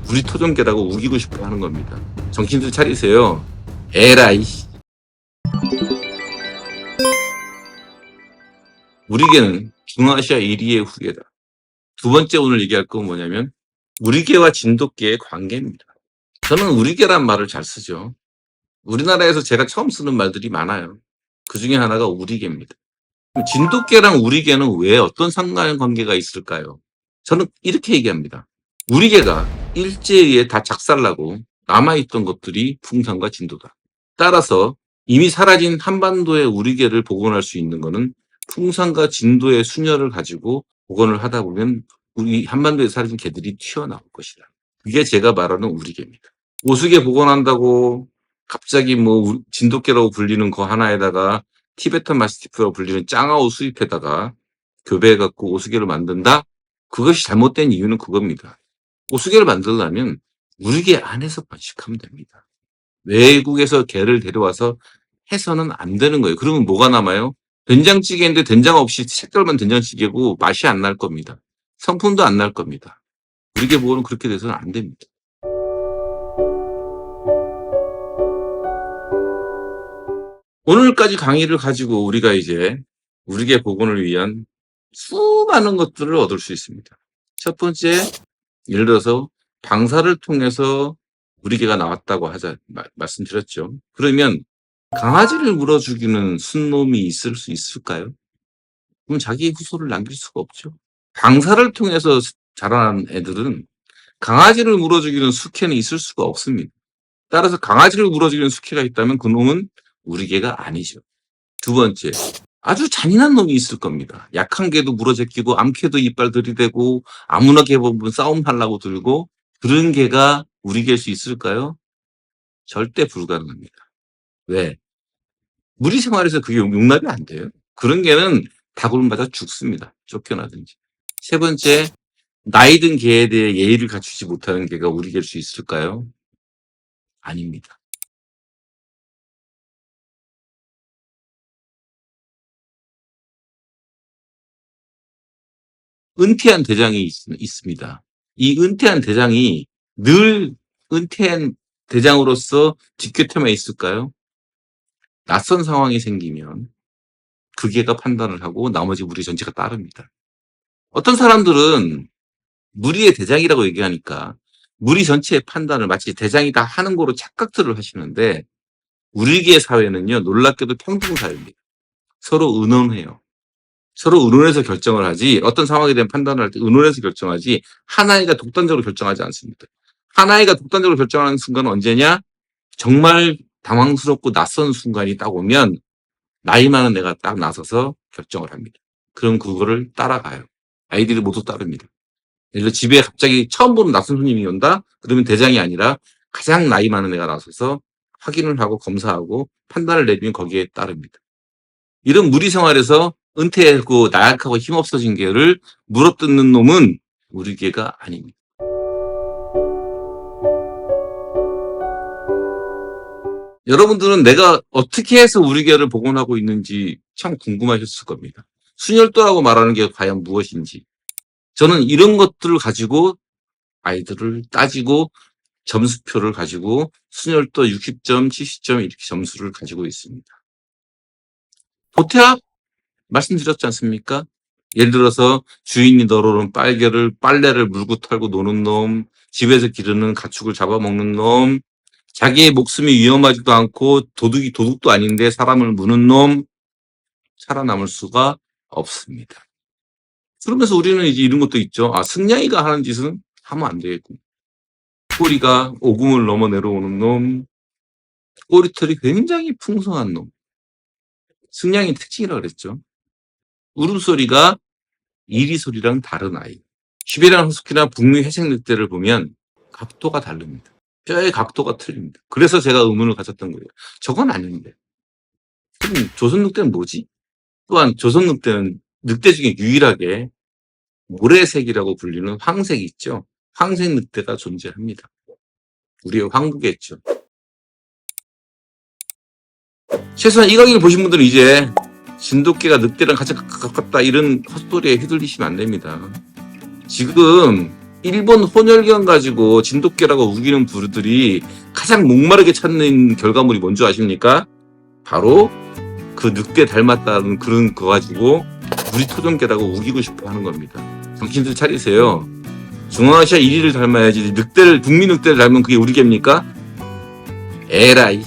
우리 토종개라고 우기고 싶어 하는 겁니다. 정신 좀 차리세요. 에라이. 우리 개는 중앙아시아 1위의 후계다. 두 번째 오늘 얘기할 건 뭐냐면 우리 개와 진돗개의 관계입니다. 저는 우리 개란 말을 잘 쓰죠. 우리나라에서 제가 처음 쓰는 말들이 많아요. 그 중에 하나가 우리 개입니다. 진돗개랑 우리 개는 왜 어떤 상관관계가 있을까요? 저는 이렇게 얘기합니다. 우리 개가 일제에 다 작살나고 남아있던 것들이 풍산과 진도다. 따라서 이미 사라진 한반도의 우리 개를 복원할 수 있는 것은 풍산과 진도의 수녀를 가지고 복원을 하다 보면 우리 한반도에 사라진 개들이 튀어나올 것이다. 그게 제가 말하는 우리 개입니다. 오수개 복원한다고 갑자기 뭐 진돗개라고 불리는 거 하나에다가 티베탄 마스티프라고 불리는 짱아오 수입해다가 교배해갖고 오수개를 만든다? 그것이 잘못된 이유는 그겁니다. 오수개를 만들려면 우리 개 안에서 번식하면 됩니다. 외국에서 개를 데려와서 해서는 안 되는 거예요. 그러면 뭐가 남아요? 된장찌개인데 된장 없이 색깔만 된장찌개고 맛이 안 날 겁니다. 성품도 안 날 겁니다. 우리 개 보고는 그렇게 돼서는 안 됩니다. 오늘까지 강의를 가지고 우리가 이제 우리 개 복원을 위한 수많은 것들을 얻을 수 있습니다. 첫 번째, 예를 들어서 방사를 통해서 우리 개가 나왔다고 하자 말씀드렸죠. 그러면 강아지를 물어 죽이는 순놈이 있을 수 있을까요? 그럼 자기 후손을 남길 수가 없죠. 방사를 통해서 자라난 애들은 강아지를 물어 죽이는 숙회는 있을 수가 없습니다. 따라서 강아지를 물어 죽이는 숙회가 있다면 그 놈은 우리 개가 아니죠. 두 번째, 아주 잔인한 놈이 있을 겁니다. 약한 개도 물어 제끼고 암캐도 이빨 들이대고 아무나 개 보면 싸움하려고 들고 그런 개가 우리 개일 수 있을까요? 절대 불가능합니다. 왜? 무리 생활에서 그게 용납이 안 돼요. 그런 개는 다굴 맞아 죽습니다. 쫓겨나든지. 세 번째, 나이 든 개에 대해 예의를 갖추지 못하는 개가 우리 개일 수 있을까요? 아닙니다. 은퇴한 대장이 있습니다. 이 은퇴한 대장이 늘 은퇴한 대장으로서 뒷곁에만 있을까요? 낯선 상황이 생기면 그 개가 판단을 하고 나머지 무리 전체가 따릅니다. 어떤 사람들은 무리의 대장이라고 얘기하니까 무리 전체의 판단을 마치 대장이 다 하는 거로 착각들을 하시는데 우리 개 사회는요, 놀랍게도 평등 사회입니다. 서로 의논해요. 서로 의논해서 결정을 하지 어떤 상황에 대한 판단을 할 때 의논해서 결정하지 하나이가 독단적으로 결정하지 않습니다. 하나이가 독단적으로 결정하는 순간은 언제냐? 정말 당황스럽고 낯선 순간이 딱 오면 나이 많은 애가 딱 나서서 결정을 합니다. 그럼 그거를 따라가요. 아이들이 모두 따릅니다. 예를 들어 집에 갑자기 처음 보는 낯선 손님이 온다? 그러면 대장이 아니라 가장 나이 많은 애가 나서서 확인을 하고 검사하고 판단을 내리면 거기에 따릅니다. 이런 무리 생활에서 은퇴하고 나약하고 힘없어진 개를 물어뜯는 놈은 우리 개가 아닙니다. 여러분들은 내가 어떻게 해서 우리 개를 복원하고 있는지 참 궁금하셨을 겁니다. 순혈도라고 말하는 게 과연 무엇인지. 저는 이런 것들을 가지고 아이들을 따지고 점수표를 가지고 순혈도 60점, 70점 이렇게 점수를 가지고 있습니다. 도태학 말씀드렸지 않습니까? 예를 들어서 주인이 널어놓은 빨래를 물고 털고 노는 놈, 집에서 기르는 가축을 잡아먹는 놈, 자기의 목숨이 위험하지도 않고 도둑도 아닌데 사람을 무는 놈, 살아남을 수가 없습니다. 그러면서 우리는 이제 이런 것도 있죠. 승냥이가 하는 짓은 하면 안 되겠고. 꼬리가 오금을 넘어 내려오는 놈, 꼬리털이 굉장히 풍성한 놈. 승냥이 특징이라고 그랬죠. 울음소리가 이리소리랑 다른 아이. 시베리안 허스키나 북미 회색 늑대를 보면 각도가 다릅니다. 뼈의 각도가 틀립니다. 그래서 제가 의문을 가졌던 거예요. 저건 아닌데. 그럼 조선 늑대는 뭐지? 또한 조선 늑대는 늑대 중에 유일하게 모래색이라고 불리는 황색이 있죠. 황색 늑대가 존재합니다. 우리의 황부겠죠. 최소한 이 강의를 보신 분들은 이제 진돗개가 늑대랑 가장 가깝다 이런 헛소리에 휘둘리시면 안 됩니다. 지금 일본 혼혈견 가지고 진돗개라고 우기는 부류들이 가장 목마르게 찾는 결과물이 뭔지 아십니까? 바로 그 늑대 닮았다는 그런 거 가지고 우리 토종개라고 우기고 싶어 하는 겁니다. 정신들 차리세요. 중앙아시아 1위를 닮아야지 늑대를, 북미 늑대를 닮으면 그게 우리 개입니까? 에라이.